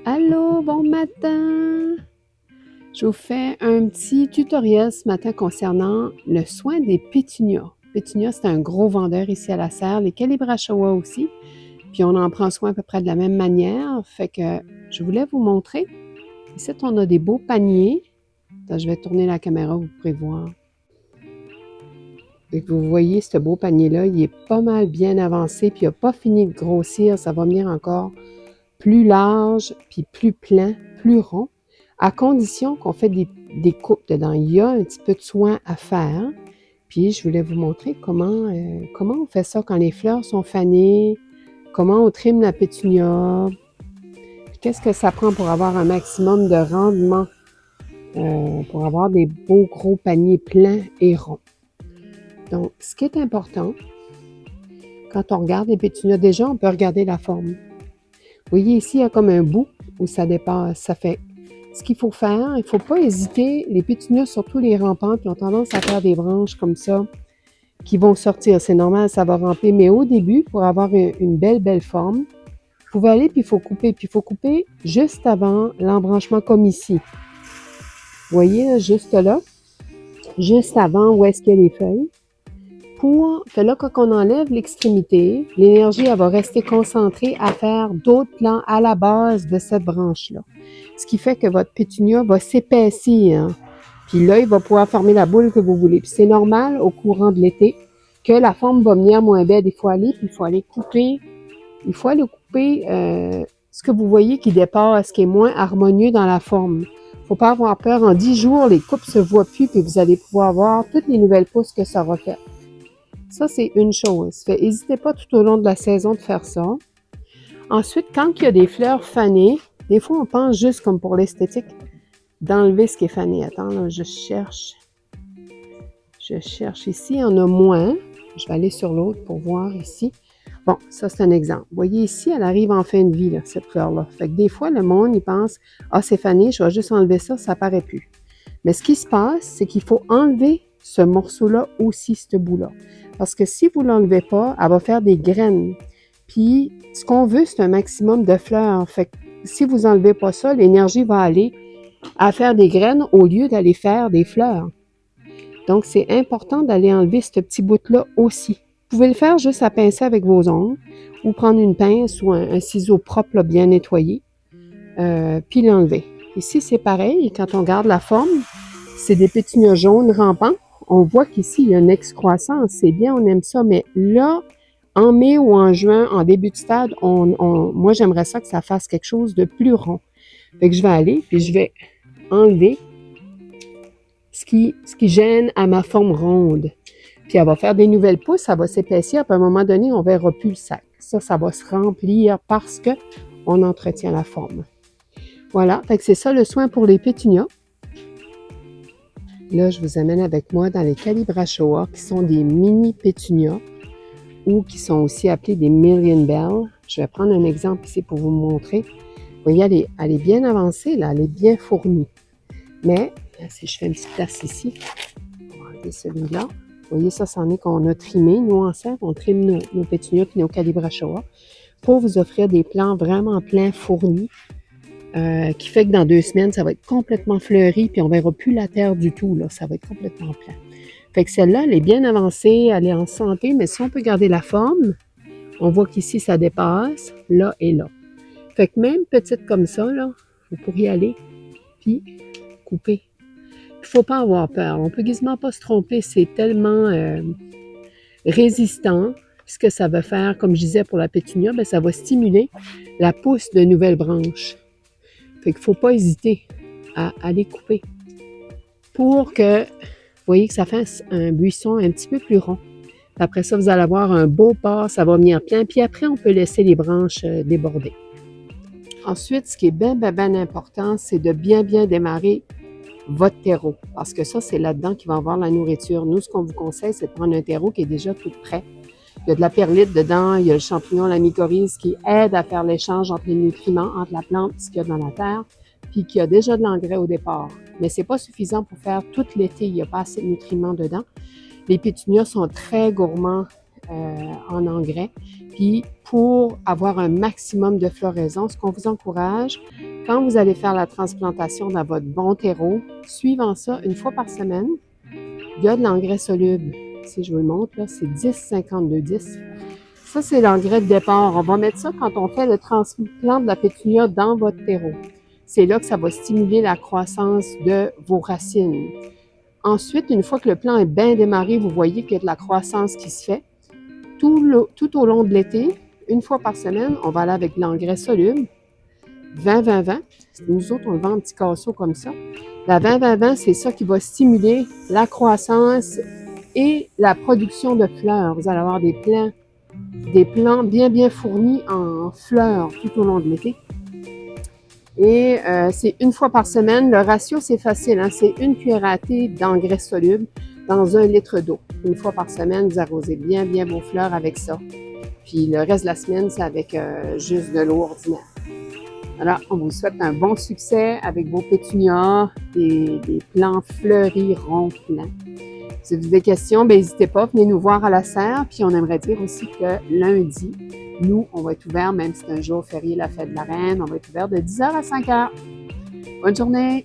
Allô, bon matin! Je vous fais un petit tutoriel ce matin concernant le soin des pétunias. Pétunia, c'est un gros vendeur ici à la serre, les Calibrachoa aussi. Puis on en prend soin à peu près de la même manière. Fait que je voulais vous montrer. Ici, on a des beaux paniers. Attends, je vais tourner la caméra, vous pourrez voir. Et vous voyez, ce beau panier-là, il est pas mal bien avancé, puis il n'a pas fini de grossir. Ça va venir encore plus large, puis plus plein, plus rond, à condition qu'on fait des coupes dedans. Il y a un petit peu de soin à faire. Puis je voulais vous montrer comment on fait ça quand les fleurs sont fanées, comment on trime la pétunia, qu'est-ce que ça prend pour avoir un maximum de rendement, pour avoir des beaux gros paniers pleins et ronds. Donc, ce qui est important, quand on regarde les pétunias, déjà, on peut regarder la forme. Vous voyez ici, il y a comme un bout où ça dépasse. Ça fait ce qu'il faut faire. Il ne faut pas hésiter. Les pétunias, surtout les rampantes, qui ont tendance à faire des branches comme ça, qui vont sortir. C'est normal, ça va ramper. Mais au début, pour avoir une belle forme, vous pouvez aller, puis il faut couper. Puis il faut couper juste avant l'embranchement comme ici. Vous voyez, là, juste là, juste avant où est-ce qu'il y a les feuilles. Que là, quand on enlève l'extrémité, l'énergie, elle va rester concentrée à faire d'autres plants à la base de cette branche-là. Ce qui fait que votre pétunia va s'épaissir. Puis là, il va pouvoir former la boule que vous voulez. Puis c'est normal au courant de l'été que la forme va venir moins belle. Il faut aller couper. Il faut aller couper ce que vous voyez qui dépasse, ce qui est moins harmonieux dans la forme. Il ne faut pas avoir peur. En 10 jours, les coupes se voient plus, puis vous allez pouvoir voir toutes les nouvelles pousses que ça aura fait. Ça, c'est une chose. N'hésitez pas tout au long de la saison de faire ça. Ensuite, quand il y a des fleurs fanées, des fois, on pense juste comme pour l'esthétique, d'enlever ce qui est fané. Attends, là, je cherche. Ici, il y en a moins. Je vais aller sur l'autre pour voir ici. Bon, ça, c'est un exemple. Vous voyez ici, elle arrive en fin de vie, là, cette fleur-là. Fait que des fois, le monde, il pense, ah, c'est fané, je vais juste enlever ça, ça paraît plus. Mais ce qui se passe, c'est qu'il faut enlever ce morceau-là aussi, ce bout-là. Parce que si vous ne l'enlevez pas, elle va faire des graines. Puis, ce qu'on veut, c'est un maximum de fleurs. Fait que si vous n'enlevez pas ça, l'énergie va aller à faire des graines au lieu d'aller faire des fleurs. Donc, c'est important d'aller enlever ce petit bout-là aussi. Vous pouvez le faire juste à pincer avec vos ongles ou prendre une pince ou un ciseau propre, là, bien nettoyé, puis l'enlever. Ici, c'est pareil. Quand on regarde la forme, c'est des pétunias jaunes rampants. On voit qu'ici, il y a une excroissance. C'est bien, on aime ça. Mais là, en mai ou en juin, en début de stade, moi, j'aimerais ça que ça fasse quelque chose de plus rond. Fait que je vais aller, puis je vais enlever ce qui gêne à ma forme ronde. Puis elle va faire des nouvelles pousses, ça va s'épaissir, puis à un moment donné, on ne verra plus le sac. Ça va se remplir parce qu'on entretient la forme. Voilà, fait que c'est ça le soin pour les pétunias. Là, je vous amène avec moi dans les Calibrachoa, qui sont des mini pétunias, ou qui sont aussi appelés des Million Bell. Je vais prendre un exemple ici pour vous montrer. Vous voyez, elle est bien avancée, là, elle est bien fournie. Mais, si je fais une petite place ici, on va enlever celui-là. Vous voyez, ça, c'en est qu'on a trimé. Nous, en serre, on trime nos pétunias et nos Calibrachoa pour vous offrir des plants vraiment pleins, fournis, qui fait que dans 2 semaines, ça va être complètement fleuri, puis on ne verra plus la terre du tout, là. Ça va être complètement plein. Fait que celle-là, elle est bien avancée, elle est en santé, mais si on peut garder la forme, on voit qu'ici, ça dépasse, là et là. Fait que même petite comme ça, là, vous pourriez aller, puis couper. Il ne faut pas avoir peur. On ne peut quasiment pas se tromper. C'est tellement résistant. Ce que ça va faire, comme je disais pour la pétunia, bien, ça va stimuler la pousse de nouvelles branches. Fait qu'il ne faut pas hésiter à aller couper pour que, vous voyez que ça fasse un buisson un petit peu plus rond. Après ça, vous allez avoir un beau pas, ça va venir plein. Puis après, on peut laisser les branches déborder. Ensuite, ce qui est bien important, c'est de bien démarrer votre terreau. Parce que ça, c'est là-dedans qu'il va avoir la nourriture. Nous, ce qu'on vous conseille, c'est de prendre un terreau qui est déjà tout prêt. Il y a de la perlite dedans, il y a le champignon, la mycorhize qui aide à faire l'échange entre les nutriments, entre la plante et ce qu'il y a dans la terre, puis qu'il y a déjà de l'engrais au départ. Mais c'est pas suffisant pour faire tout l'été, il n'y a pas assez de nutriments dedans. Les pétunias sont très gourmands en engrais. Puis pour avoir un maximum de floraison, ce qu'on vous encourage, quand vous allez faire la transplantation dans votre bon terreau, suivant ça une fois par semaine, il y a de l'engrais soluble. Si je vous le montre, là, c'est 10-52-10. Ça, c'est l'engrais de départ. On va mettre ça quand on fait le transplant de la pétunia dans votre terreau. C'est là que ça va stimuler la croissance de vos racines. Ensuite, une fois que le plant est bien démarré, vous voyez qu'il y a de la croissance qui se fait. Tout au long de l'été, une fois par semaine, on va aller avec l'engrais soluble, 20-20-20. Nous autres, on le vend en petits casseaux comme ça. La 20-20-20, c'est ça qui va stimuler la croissance et la production de fleurs. Vous allez avoir des plants bien fournis en fleurs tout au long de l'été. Et c'est une fois par semaine. Le ratio, c'est facile, hein? C'est une cuillère à thé d'engrais soluble dans 1 litre d'eau. Une fois par semaine, vous arrosez bien vos fleurs avec ça. Puis le reste de la semaine, c'est avec juste de l'eau ordinaire. Alors, on vous souhaite un bon succès avec vos pétunias, des plants fleuris, ronds, pleins. Si vous avez des questions, n'hésitez pas, venez nous voir à la serre. Puis on aimerait dire aussi que lundi, nous, on va être ouvert, même si c'est un jour férié, la fête de la Reine, on va être ouvert de 10h à 5h. Bonne journée!